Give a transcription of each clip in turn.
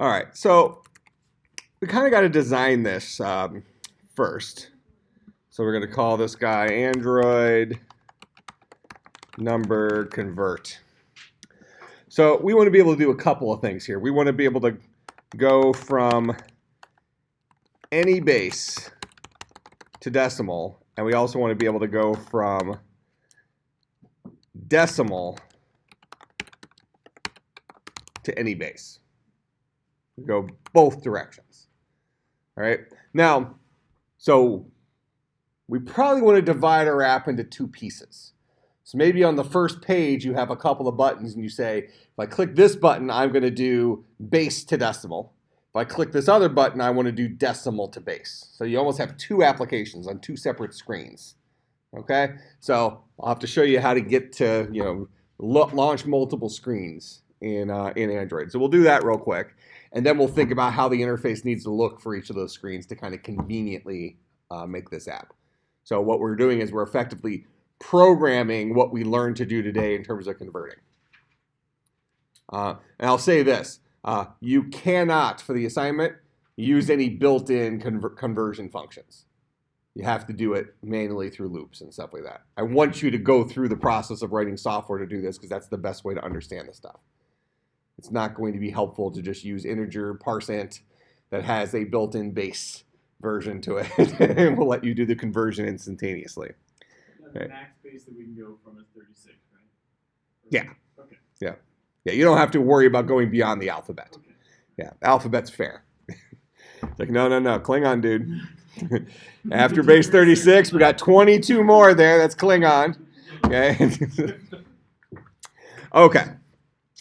All right, so we kind of got to design this first. So we're going to call this guy Android number convert. So we want to be able to do a couple of things here. We want to be able to go from any base to decimal, and we also want to be able to go from decimal to any base. We go both directions. All right. Now, so we probably want to divide our app into two pieces. So maybe on the first page you have a couple of buttons and you say, if I click this button, I'm going to do base to decimal. If I click this other button, I want to do decimal to base. So you almost have two applications on two separate screens. Okay, so I'll have to show you how to get to, launch multiple screens in Android. So we'll do that real quick, and then we'll think about how the interface needs to look for each of those screens to kind of conveniently make this app. So what we're doing is we're effectively programming what we learned to do today in terms of converting. And I'll say this. You cannot, for the assignment, use any built-in conversion functions. You have to do it manually through loops and stuff like that. I want you to go through the process of writing software to do this because that's the best way to understand this stuff. It's not going to be helpful to just use integer parseInt that has a built-in base version to it and we'll let you do the conversion instantaneously. The max base that we can go from is 36, right? Yeah. Okay. Yeah. Yeah, you don't have to worry about going beyond the alphabet. Okay. Yeah, alphabet's fair. It's like, no, Klingon, dude. After base 36, we got 22 more there. That's Klingon. Okay. Okay.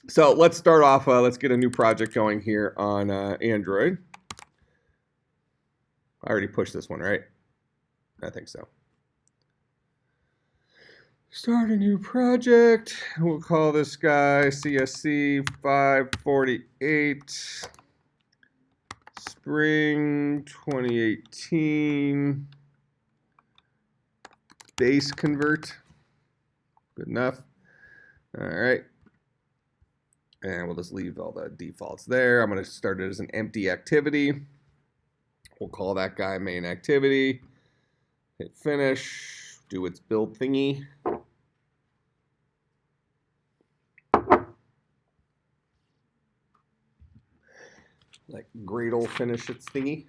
So let's start off. Let's get a new project going here on Android. I already pushed this one, right? I think so. Start a new project. We'll call this guy CSC548 Spring 2018 base convert. Good enough. All right. And we'll just leave all the defaults there. I'm going to start it as an empty activity. We'll call that guy main activity. Hit finish. Do its build thingy. Like Gradle finish its thingy.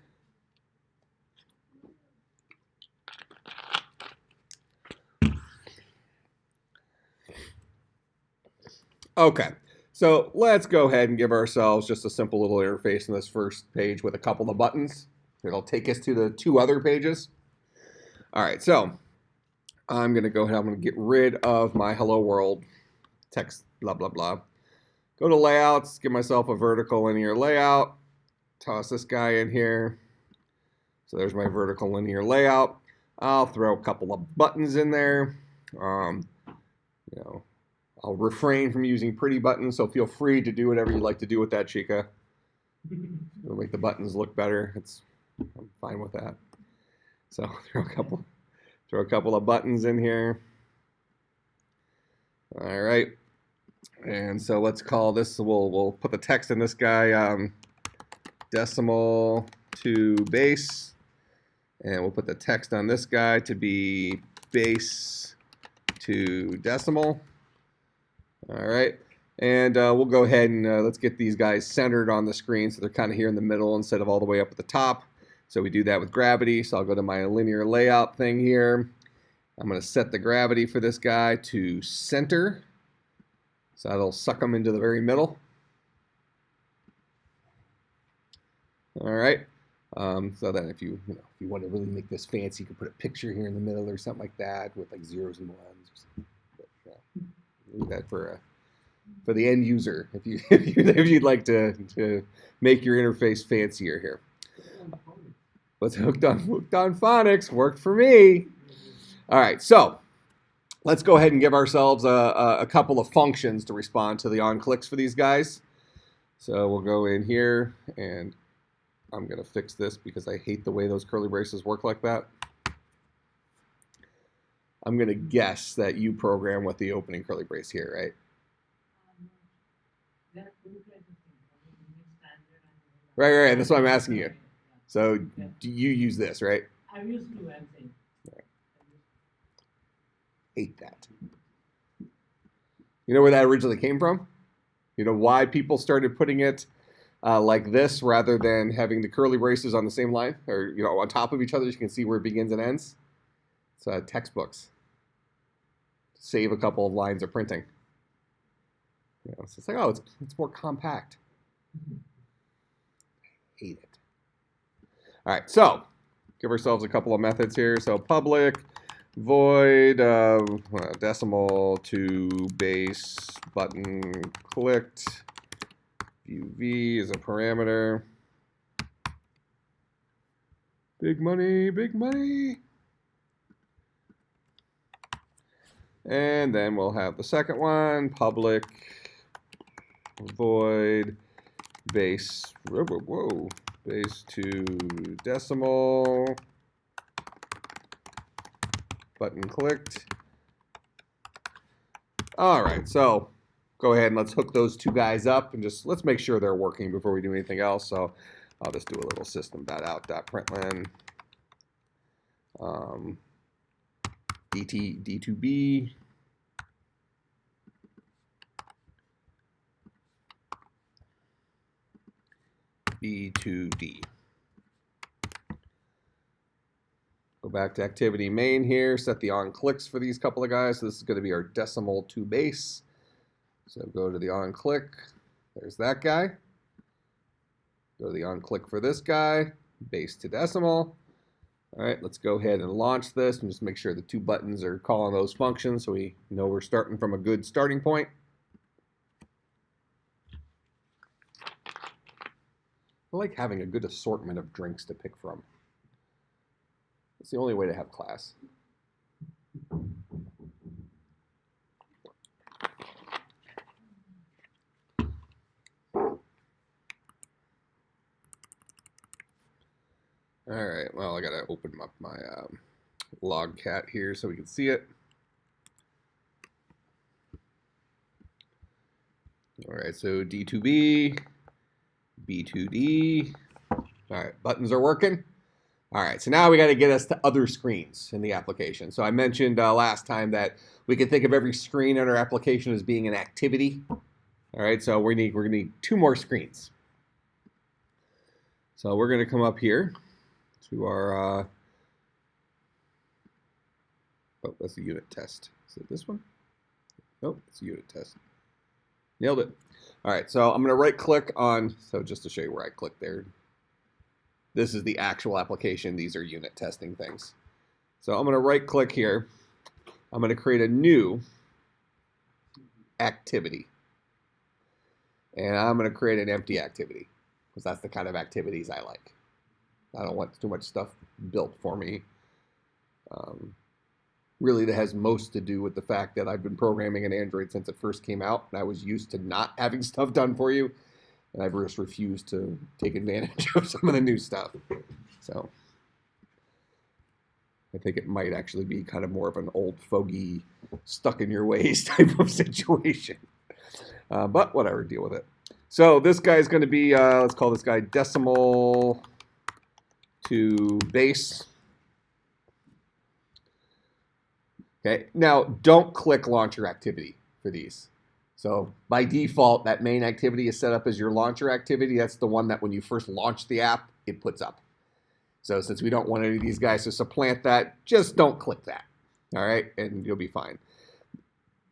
Okay, so let's go ahead and give ourselves just a simple little interface in this first page with a couple of buttons. It'll take us to the two other pages. All right, so I'm going to go ahead. I'm going to get rid of my hello world text, blah, blah, blah. Go to layouts, give myself a vertical linear layout. Toss this guy in here. So there's my vertical linear layout. I'll throw a couple of buttons in there. I'll refrain from using pretty buttons, so feel free to do whatever you'd like to do with that, Chica. It'll make the buttons look better. I'm fine with that. So throw a couple of buttons in here. All right. And so let's call this. We'll put the text in this guy. Decimal to base, and we'll put the text on this guy to be base to decimal. All right, and we'll go ahead and let's get these guys centered on the screen so they're kind of here in the middle instead of all the way up at the top. So we do that with gravity. So I'll go to my linear layout thing here. I'm going to set the gravity for this guy to center. So that'll suck them into the very middle. All right. So then if you want to really make this fancy, you can put a picture here in the middle or something like that with like zeros and ones or something. But, leave that for the end user if you'd like to make your interface fancier here. What's hooked on phonics worked for me. All right, so let's go ahead and give ourselves a couple of functions to respond to the on clicks for these guys. So we'll go in here and I'm going to fix this because I hate the way those curly braces work like that. I'm going to guess that you program with the opening curly brace here, right? Right. That's what I'm asking you. So do you use this, right? I used to, I'm saying. Hate that. You know where that originally came from? You know why people started putting it like this rather than having the curly braces on the same line or on top of each other? You can see where it begins and ends. It's textbooks. Save a couple of lines of printing. So it's like, oh, it's more compact. Hate it. All right, so give ourselves a couple of methods here. So public void decimal to base button clicked view v is a parameter. Big money, big money. And then we'll have the second one, public void base, base to decimal, button clicked. All right, so go ahead and let's hook those two guys up and just let's make sure they're working before we do anything else. So I'll just do a little system.out.println D2B B2D. Go back to activity main here, set the on clicks for these couple of guys. So this is going to be our decimal to base. So go to the on click. There's that guy. Go to the on click for this guy, base to decimal. All right, let's go ahead and launch this and just make sure the two buttons are calling those functions so we know we're starting from a good starting point. I like having a good assortment of drinks to pick from. It's the only way to have class. All right, well, I gotta open up my logcat here so we can see it. All right, so D2B, B2D. All right, buttons are working. All right, so now we got to get us to other screens in the application. So I mentioned last time that we can think of every screen in our application as being an activity. All right, so we're gonna need two more screens. So we're gonna come up here to our, oh, that's a unit test. Is it this one? Nope, it's a unit test. Nailed it. All right, so I'm gonna right click on, so just to show you where I click there. This is the actual application. These are unit testing things. So I'm going to right click here. I'm going to create a new activity. And I'm going to create an empty activity because that's the kind of activities I like. I don't want too much stuff built for me. Really, that has most to do with the fact that I've been programming in Android since it first came out. And I was used to not having stuff done for you. And I've just refused to take advantage of some of the new stuff. So I think it might actually be kind of more of an old fogey, stuck in your ways type of situation. But whatever, deal with it. So this guy is going to be, let's call this guy decimal to base. Okay, now don't click launcher activity for these. So by default, that main activity is set up as your launcher activity. That's the one that when you first launch the app, it puts up. So since we don't want any of these guys to supplant that, just don't click that. All right, and you'll be fine.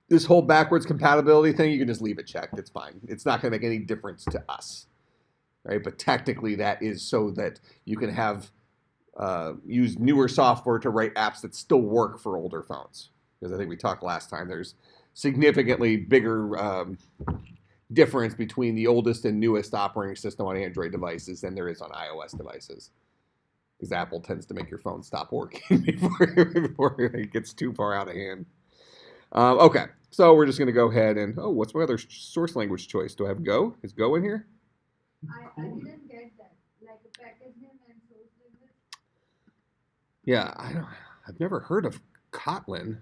This whole backwards compatibility thing, you can just leave it checked. It's fine. It's not going to make any difference to us. Right, but technically that is so that you can have use newer software to write apps that still work for older phones. Because I think we talked last time, there's significantly bigger difference between the oldest and newest operating system on Android devices than there is on iOS devices. Because Apple tends to make your phone stop working before it gets too far out of hand. Okay, so we're just going to go ahead and, oh, what's my other source language choice? Do I have Go? Is Go in here? I didn't get that. Like a package name and source language? Yeah, I've never heard of Kotlin.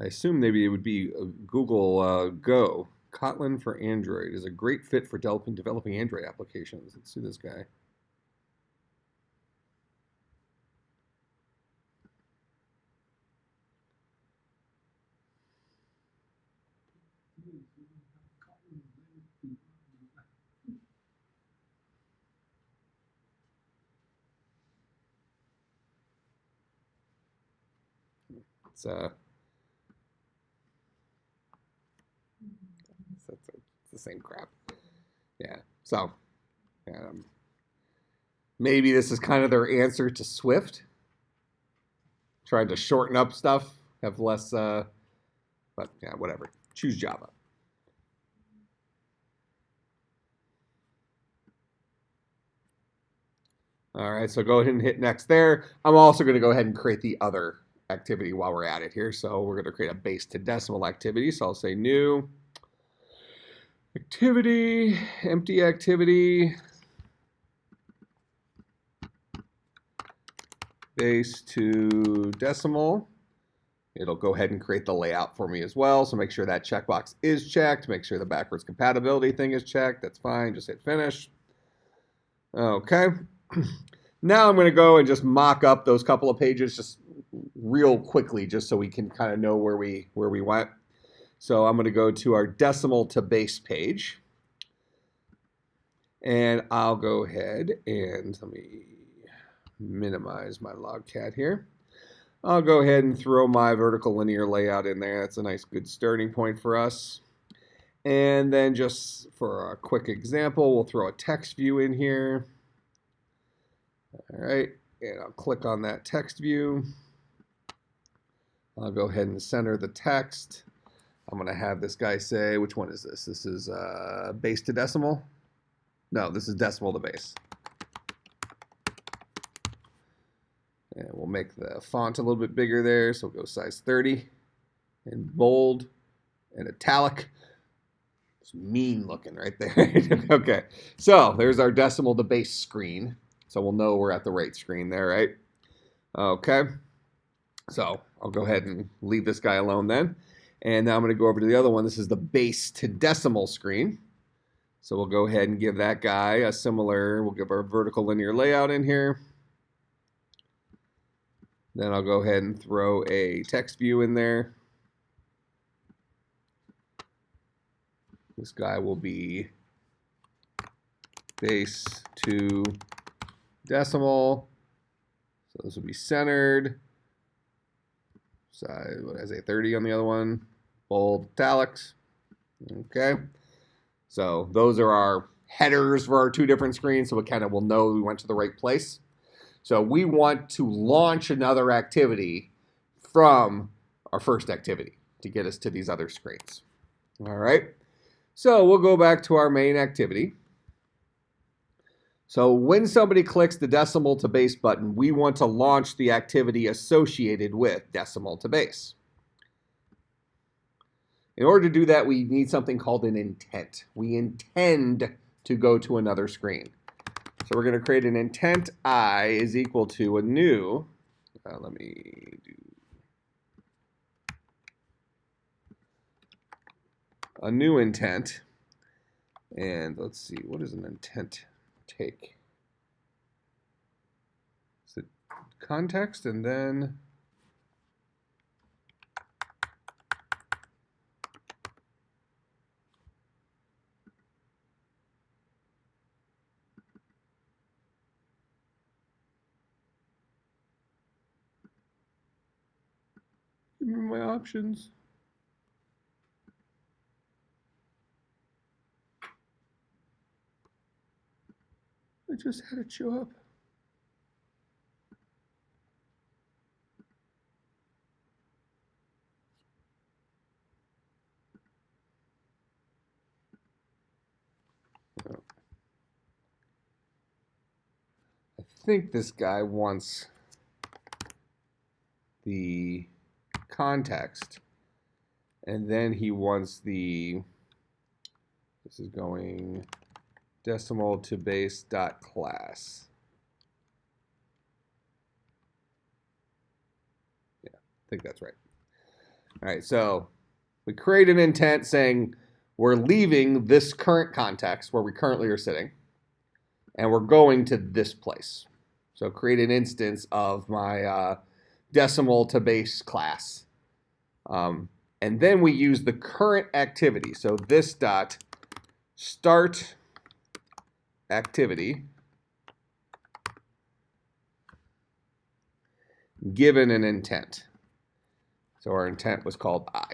I assume maybe it would be Google Go. Kotlin for Android is a great fit for developing Android applications. Let's see this guy. It's the same crap. Yeah. So, maybe this is kind of their answer to Swift. Trying to shorten up stuff, have less, but yeah, whatever. Choose Java. All right, so go ahead and hit next there. I'm also going to go ahead and create the other activity while we're at it here. So we're going to create a base to decimal activity. So I'll say new activity, empty activity, base to decimal. It'll go ahead and create the layout for me as well. So make sure that checkbox is checked. Make sure the backwards compatibility thing is checked. That's fine. Just hit finish. Okay. Now I'm going to go and just mock up those couple of pages just real quickly, just so we can kind of know where we went. So I'm going to go to our decimal to base page. And I'll go ahead and let me minimize my logcat here. I'll go ahead and throw my vertical linear layout in there. That's a nice good starting point for us. And then just for a quick example, we'll throw a text view in here. All right, and I'll click on that text view. I'll go ahead and center the text. I'm going to have this guy say, which one is this? This is base to decimal? No, this is decimal to base. And we'll make the font a little bit bigger there, so we'll go size 30, and bold, and italic. It's mean looking right there. Okay, so there's our decimal to base screen. So we'll know we're at the right screen there, right? Okay, so I'll go ahead and leave this guy alone then. And now I'm going to go over to the other one. This is the base to decimal screen. So we'll go ahead and give that guy a similar, we'll give our vertical linear layout in here. Then I'll go ahead and throw a text view in there. This guy will be base to decimal. So this will be centered. Size, what did I say, 30 on the other one. Bold, italics. Okay. So those are our headers for our two different screens, so we kind of will know we went to the right place. So we want to launch another activity from our first activity to get us to these other screens. All right. So we'll go back to our main activity. So when somebody clicks the decimal to base button, we want to launch the activity associated with decimal to base. In order to do that, we need something called an intent. We intend to go to another screen. So we're going to create an intent I is equal to a new, let me do a new intent. And let's see, what does an intent take? Is it context and then give me my options. I just had it show up. I think this guy wants the context, and then he wants the, this is going decimal to base dot class. Yeah, I think that's right. All right, so we create an intent saying we're leaving this current context where we currently are sitting, and we're going to this place. So create an instance of my decimal to base class. And then we use the current activity. So this dot start activity given an intent. So our intent was called I.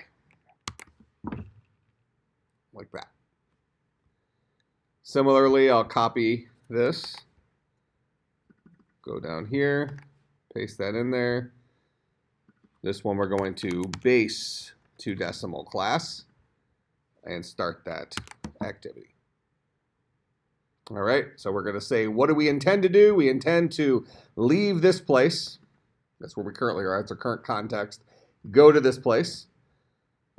Like that. Similarly, I'll copy this, go down here, paste that in there. This one we're going to base to decimal class and start that activity. All right, so we're going to say, what do we intend to do? We intend to leave this place. That's where we currently are. That's our current context. Go to this place.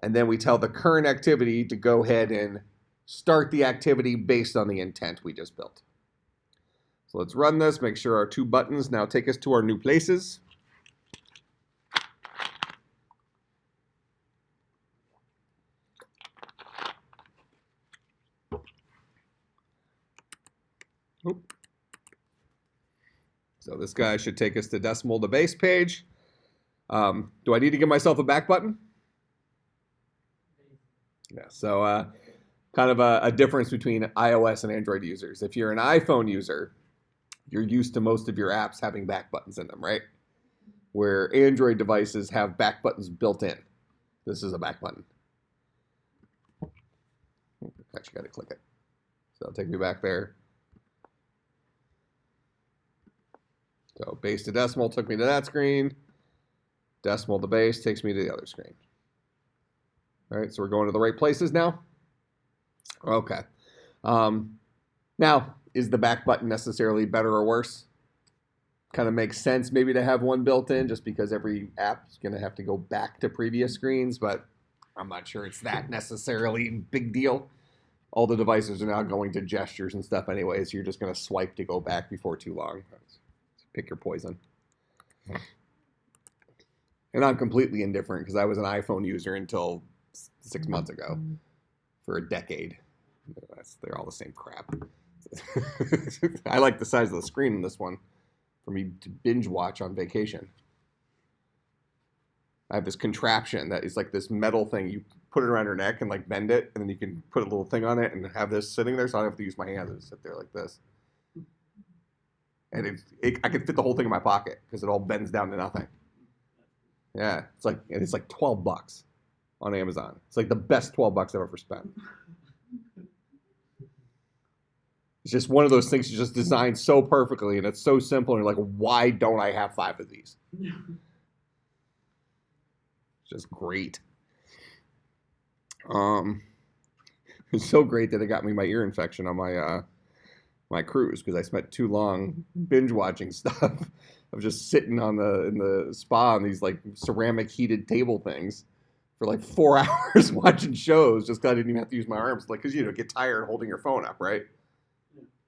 And then we tell the current activity to go ahead and start the activity based on the intent we just built. So let's run this, make sure our two buttons now take us to our new places. Oop. So this guy should take us to decimal to base page. Do I need to give myself a back button? Yeah, so kind of a difference between iOS and Android users. If you're an iPhone user, you're used to most of your apps having back buttons in them, right? Where Android devices have back buttons built in. This is a back button. Actually, got to click it. So it'll take me back there. So base to decimal took me to that screen. Decimal to base takes me to the other screen. All right, so we're going to the right places now. Okay. Now, is the back button necessarily better or worse? Kind of makes sense maybe to have one built in just because every app is going to have to go back to previous screens, but I'm not sure it's that necessarily big deal. All the devices are now going to gestures and stuff anyway, so you're just going to swipe to go back before too long. Pick your poison. And I'm completely indifferent because I was an iPhone user until 6 months ago for a decade. They're all the same crap. I like the size of the screen in this one for me to binge watch on vacation. I have this contraption that is like this metal thing. You put it around your neck and like bend it, and then you can put a little thing on it and have this sitting there, so I don't have to use my hands and sit there like this. And I could fit the whole thing in my pocket because it all bends down to nothing. Yeah, it's like $12 on Amazon. It's like the best $12 I've ever spent. It's just one of those things you just designed so perfectly, and it's so simple. And you're like, why don't I have 5 of these? It's just great. It's so great that it got me my ear infection on my cruise because I spent too long binge watching stuff. I was just sitting in the spa on these like ceramic heated table things for like 4 hours watching shows just because I didn't even have to use my arms, like because you get tired holding your phone up, right?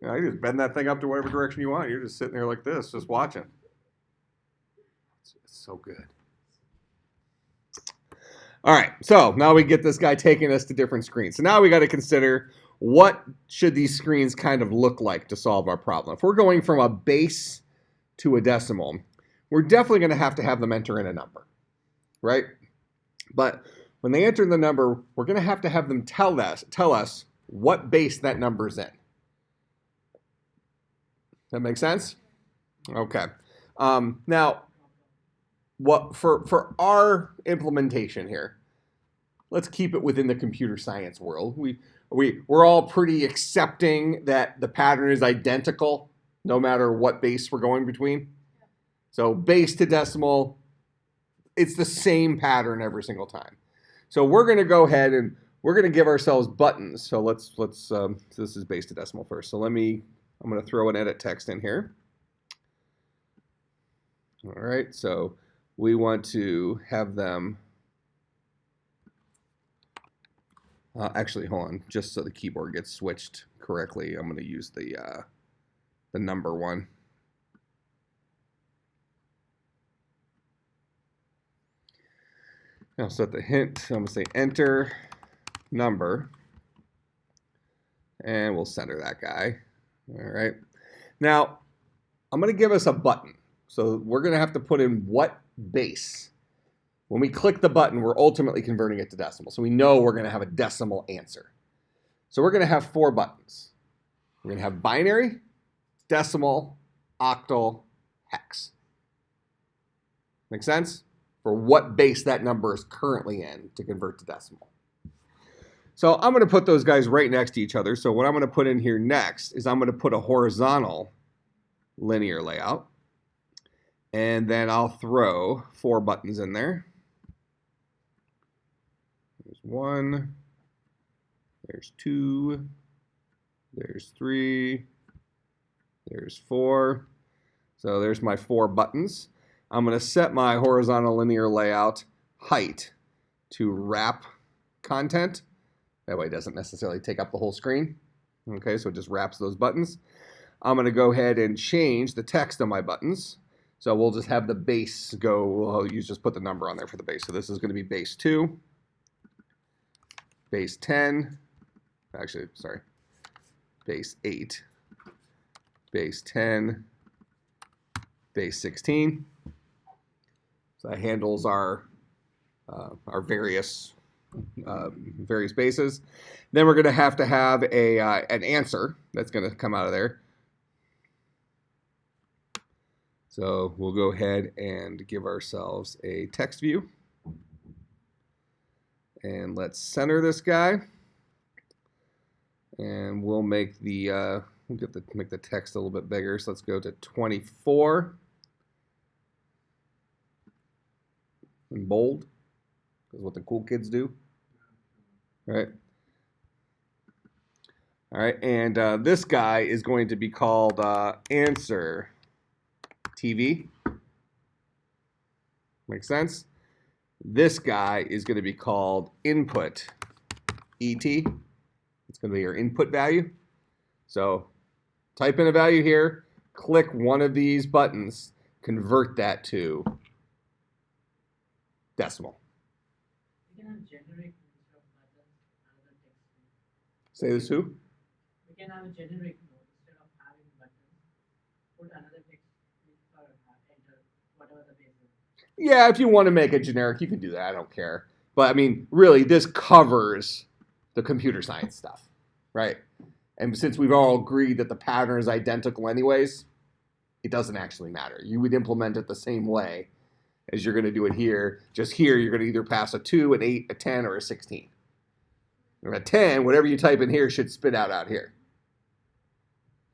You just bend that thing up to whatever direction you want. You're just sitting there like this, just watching. It's so good. All right, so now we get this guy taking us to different screens. So now we got to consider what should these screens kind of look like to solve our problem. If we're going from a base to a decimal, we're definitely going to have them enter in a number, right? But when they enter the number, we're going to have them tell us what base that number's in. That make sense? Okay. Now, what for our implementation here, let's keep it within the computer science world. We're all pretty accepting that the pattern is identical no matter what base we're going between. So base to decimal, it's the same pattern every single time. So we're going to go ahead and we're going to give ourselves buttons. So let's so this is base to decimal first. So I'm going to throw an edit text in here. All right, so we want to have them, actually, hold on, just so the keyboard gets switched correctly, I'm going to use the number one. I'll set the hint. I'm going to say enter number. And we'll center that guy. All right. Now, I'm going to give us a button. So we're going to have to put in what base. When we click the button, we're ultimately converting it to decimal. So we know we're going to have a decimal answer. So we're going to have 4 buttons. We're going to have binary, decimal, octal, hex. Make sense? For what base that number is currently in to convert to decimal. So I'm going to put those guys right next to each other. So what I'm going to put in here next is I'm going to put a horizontal linear layout. And then I'll throw 4 buttons in there. There's 1. There's 2. There's 3. There's 4. So there's my 4 buttons. I'm going to set my horizontal linear layout height to wrap content. That way it doesn't necessarily take up the whole screen. Okay, so it just wraps those buttons. I'm going to go ahead and change the text on my buttons. So we'll just have the base go, we'll just put the number on there for the base. So this is going to be base 2, base 10, actually, sorry, base 8, base 10, base 16. So that handles our various bases. Then we're going to have an answer that's going to come out of there. So we'll go ahead and give ourselves a text view. And let's center this guy. And we'll make make the text a little bit bigger. So let's go to 24. In bold. Is what the cool kids do. All right. All right, and this guy is going to be called answer TV. Make sense? This guy is going to be called input ET. It's going to be your input value. So type in a value here, click one of these buttons, convert that to decimal. We can have generic instead of buttons, another text. Say this who? We can have a generic mode instead of having buttons. Put another text or enter whatever the base is. Yeah, if you want to make it generic, you can do that. I don't care. But I mean, really, this covers the computer science stuff, right? And since we've all agreed that the pattern is identical anyways, it doesn't actually matter. You would implement it the same way as you're going to do it here. Just here, you're going to either pass a 2, an 8, a 10, or a 16. Or a 10, whatever you type in here should spit out here.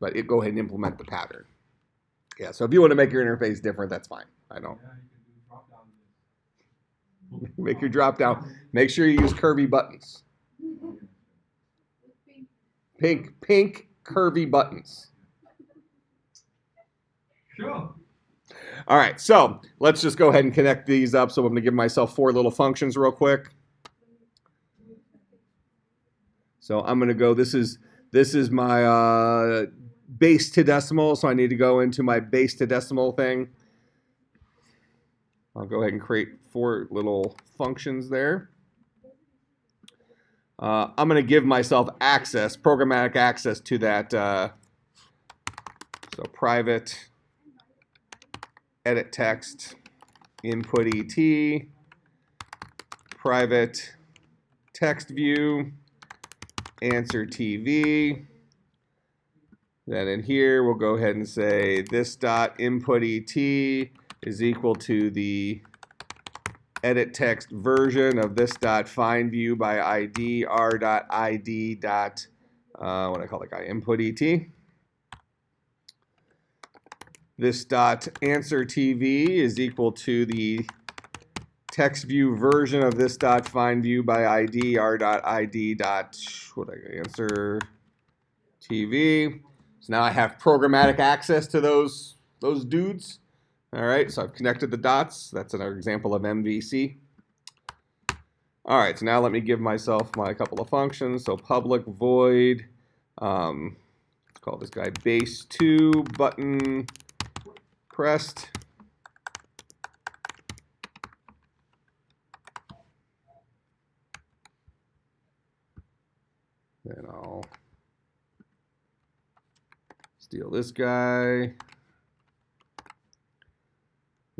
But go ahead and implement the pattern. Yeah, so if you want to make your interface different, that's fine. I don't. Yeah, you can do drop down. Make your drop down. Make sure you use curvy buttons. Pink curvy buttons. Sure. All right, so let's just go ahead and connect these up. So I'm going to give myself 4 little functions real quick. So I'm going to go, this is my base to decimal, so I need to go into my base to decimal thing. I'll go ahead and create 4 little functions there. I'm going to give myself access, programmatic access to that. So private edit text, input ET, private text view, answer TV. Then in here, we'll go ahead and say this dot input ET is equal to the edit text version of this dot find view by ID r dot ID dot what do I call that guy, input ET. This dot answer TV is equal to the text view version of this dot find view by ID r dot ID dot what I answer TV. So now I have programmatic access to those dudes. All right, so I've connected the dots. That's another example of MVC. All right, so now let me give myself my couple of functions. So public void, let's call this guy base2 button pressed. Then I'll steal this guy.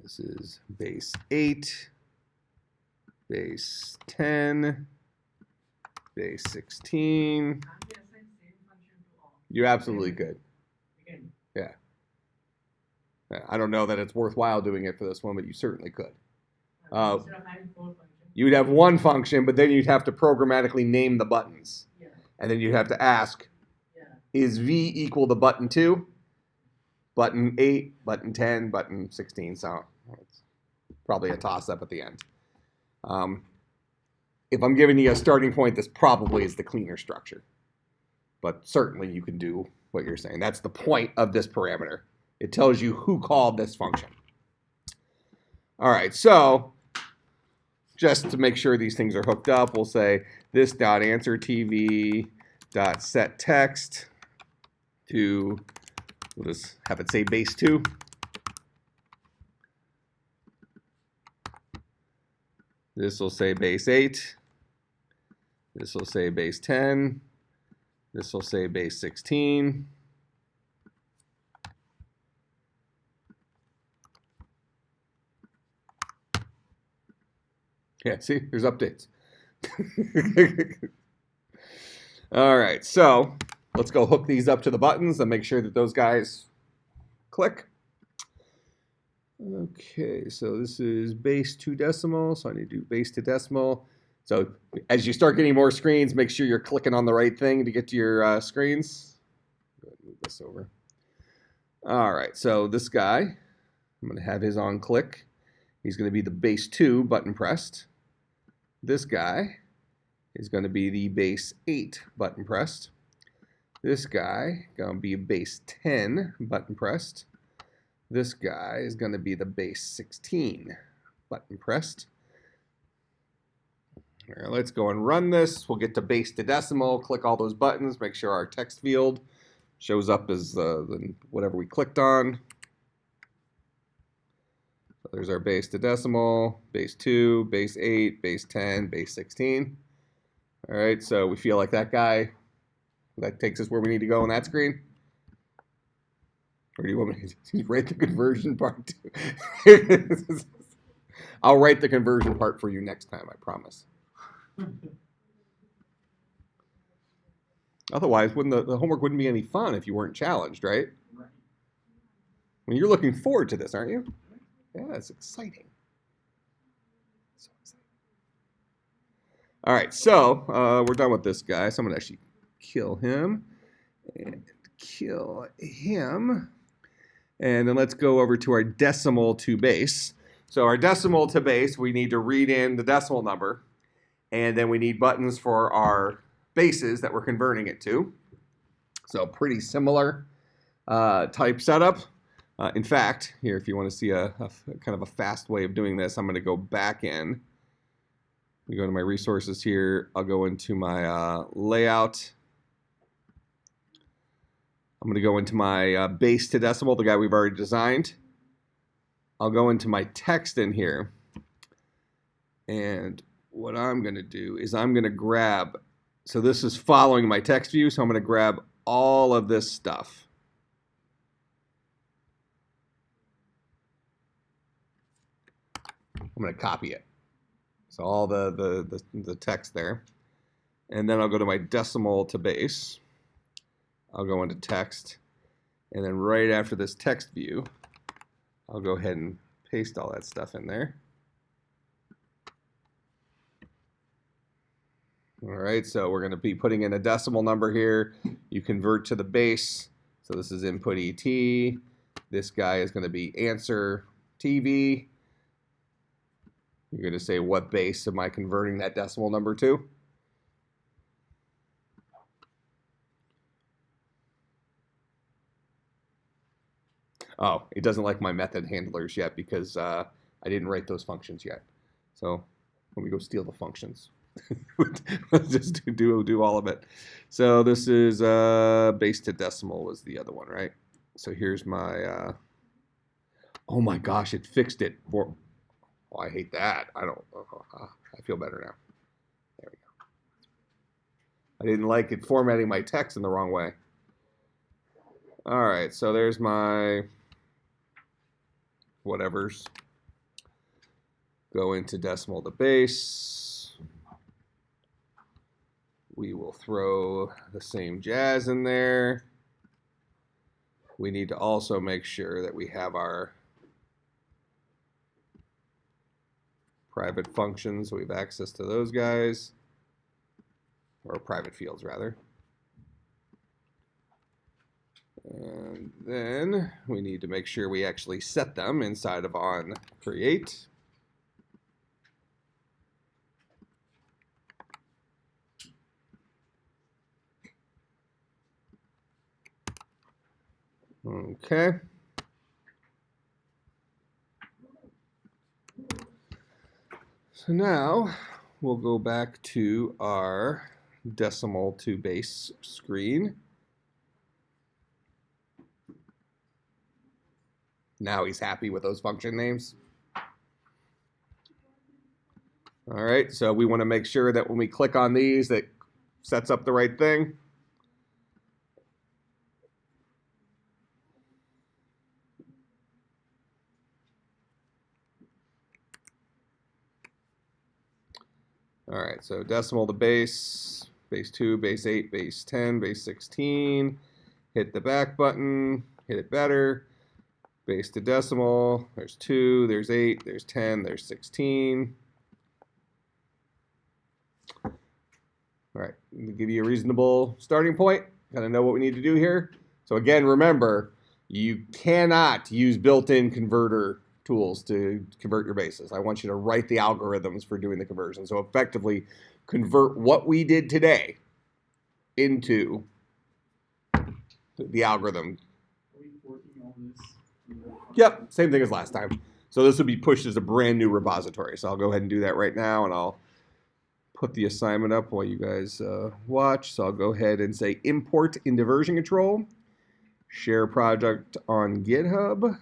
This is base 8, base 10, base 16. Can't we assign same function to all? You absolutely could. We can. Yeah. I don't know that it's worthwhile doing it for this one, but you certainly could. Instead of having 4 functions. You would have one function, but then you'd have to programmatically name the buttons. Yeah. And then you'd have to ask, Yeah. is V equal to button 2, button 8, button 10, button 16? So it's probably a toss-up at the end. If I'm giving you a starting point, this probably is the cleaner structure. But certainly you can do what you're saying. That's the point of this parameter. It tells you who called this function. All right, so just to make sure these things are hooked up, we'll say this dot answer TV dot set text to, we'll just have it say base 2. This will say base 8. This will say base 10. This will say base 16. Yeah, see, there's updates. All right, so let's go hook these up to the buttons and make sure that those guys click. Okay, so this is base 2 decimal, so I need to do base to decimal. So as you start getting more screens, make sure you're clicking on the right thing to get to your screens. Go ahead and move this over. All right, so this guy, I'm going to have his on click. He's going to be the base 2 button pressed. This guy is going to be the base 8 button pressed. This guy going to be a base 10 button pressed. This guy is going to be the base 16 button pressed. All right, let's go and run this. We'll get to base to decimal, click all those buttons, make sure our text field shows up as whatever we clicked on. So there's our base to decimal, base 2, base 8, base 10, base 16. All right, so we feel like that guy, that takes us where we need to go on that screen. Or do you want me to write the conversion part too? I'll write the conversion part for you next time, I promise. Otherwise, the homework wouldn't be any fun if you weren't challenged, right? Right. I mean, you're looking forward to this, aren't you? Yeah, it's exciting. So exciting. All right, so we're done with this guy. So I'm going to actually kill him and kill him. And then let's go over to our decimal to base. So our decimal to base, we need to read in the decimal number. And then we need buttons for our bases that we're converting it to. So pretty similar type setup. In fact, here, if you want to see a kind of a fast way of doing this, I'm going to go back in. We go to my resources here. I'll go into my layout. I'm going to go into my base to decimal, the guy we've already designed. I'll go into my text in here. And what I'm going to do is I'm going to grab, so this is following my text view, so I'm going to grab all of this stuff. I'm going to copy it. So all the text there. And then I'll go to my decimal to base. I'll go into text. And then right after this text view, I'll go ahead and paste all that stuff in there. All right, so we're going to be putting in a decimal number here. You convert to the base. So this is input ET. This guy is going to be answer TV. You're going to say, what base am I converting that decimal number to? Oh, it doesn't like my method handlers yet because I didn't write those functions yet. So let me go steal the functions. Let's just do all of it. So this is base to decimal was the other one, right? So here's my, oh my gosh, it fixed it. Oh, I hate that. I feel better now. There we I didn't like it formatting my text in the wrong way. All right, so there's my whatevers. Go into decimal to base. We will throw the same jazz in there. We need to also make sure that we have our private functions, so we have access to those guys, or private fields rather. And then we need to make sure we actually set them inside of on create. Okay. So now we'll go back to our decimal to base screen. Now he's happy with those function names. All right, so we want to make sure that when we click on these, that sets up the right thing. All right, so decimal to base, base 2, base 8, base 10, base 16. Hit the back button, hit it better. Base to decimal, there's 2, there's 8, there's 10, there's 16. All right, to give you a reasonable starting point, kind of know what we need to do here. So again, remember, you cannot use built-in converter tools to convert your bases. I want you to write the algorithms for doing the conversion. So effectively convert what we did today into the algorithm. Are we forking all this? Yep, same thing as last time. So this will be pushed as a brand new repository. So I'll go ahead and do that right now, and I'll put the assignment up while you guys watch. So I'll go ahead and say import into version control, share project on GitHub,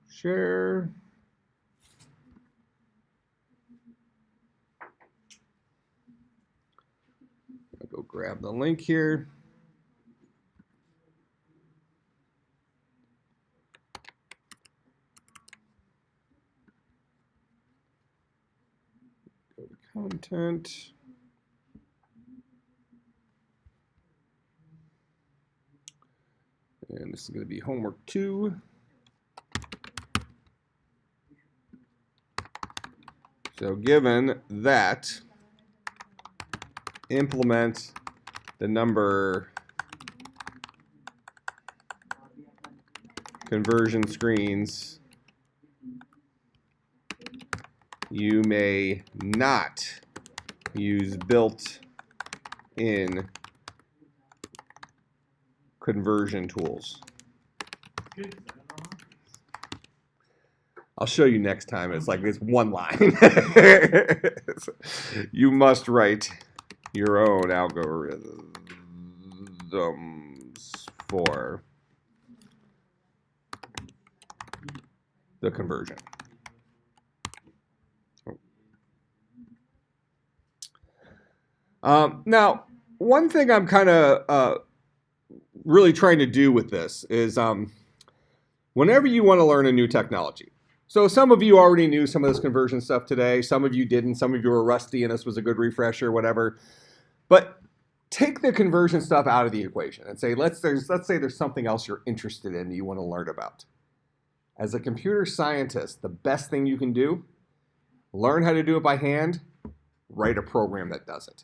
share. I'll go grab the link here. Go to content. And this is going to be homework 2. So given that implement the number conversion screens, you may not use built-in conversion tools. Good, 'cause I don't know how. I'll show you next time. It's like this one line. You must write your own algorithms for the conversion. Now, one thing I'm kind of really trying to do with this is whenever you want to learn a new technology. So some of you already knew some of this conversion stuff today. Some of you didn't. Some of you were rusty and this was a good refresher, whatever. But take the conversion stuff out of the equation and say, let's say there's something else you're interested in that you want to learn about. As a computer scientist, the best thing you can do, learn how to do it by hand, write a program that does it.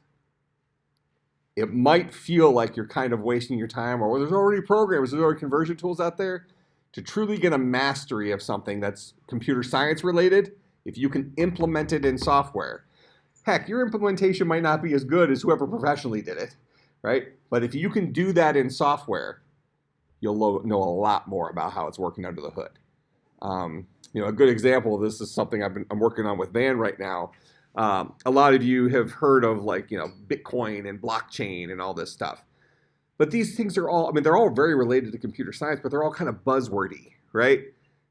It might feel like you're kind of wasting your time, or there's already programs, there's already conversion tools out there. To truly get a mastery of something that's computer science related, if you can implement it in software, heck, your implementation might not be as good as whoever professionally did it, right? But if you can do that in software, you'll know a lot more about how it's working under the hood. A good example of this is something I'm working on with Van right now. A lot of you have heard of Bitcoin and blockchain and all this stuff. But these things are all, they're all very related to computer science, but they're all kind of buzzwordy, right?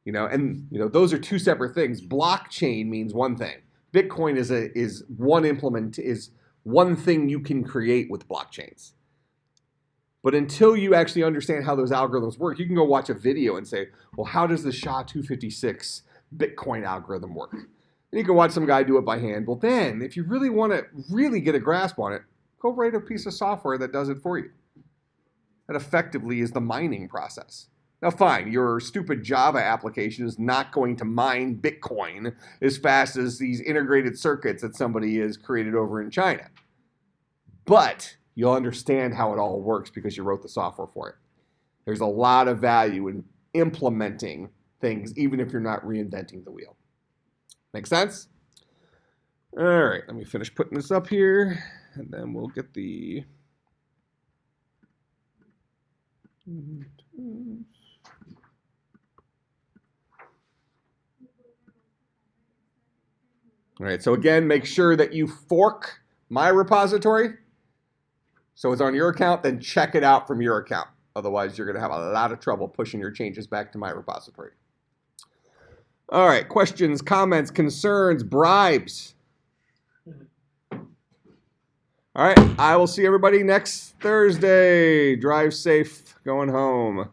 Those are two separate things. Blockchain means one thing. Bitcoin is one thing you can create with blockchains. But until you actually understand how those algorithms work, you can go watch a video and say, well, how does the SHA-256 Bitcoin algorithm work? And you can watch some guy do it by hand. Well, then, if you really want to really get a grasp on it, go write a piece of software that does it for you. That effectively is the mining process. Now, fine, your stupid Java application is not going to mine Bitcoin as fast as these integrated circuits that somebody has created over in China. But you'll understand how it all works because you wrote the software for it. There's a lot of value in implementing things, even if you're not reinventing the wheel. Make sense? All right, let me finish putting this up here, and then we'll get the... All right, so again, make sure that you fork my repository. So it's on your account, then check it out from your account. Otherwise, you're going to have a lot of trouble pushing your changes back to my repository. All right, questions, comments, concerns, bribes. All right, I will see everybody next Thursday. Drive safe going home.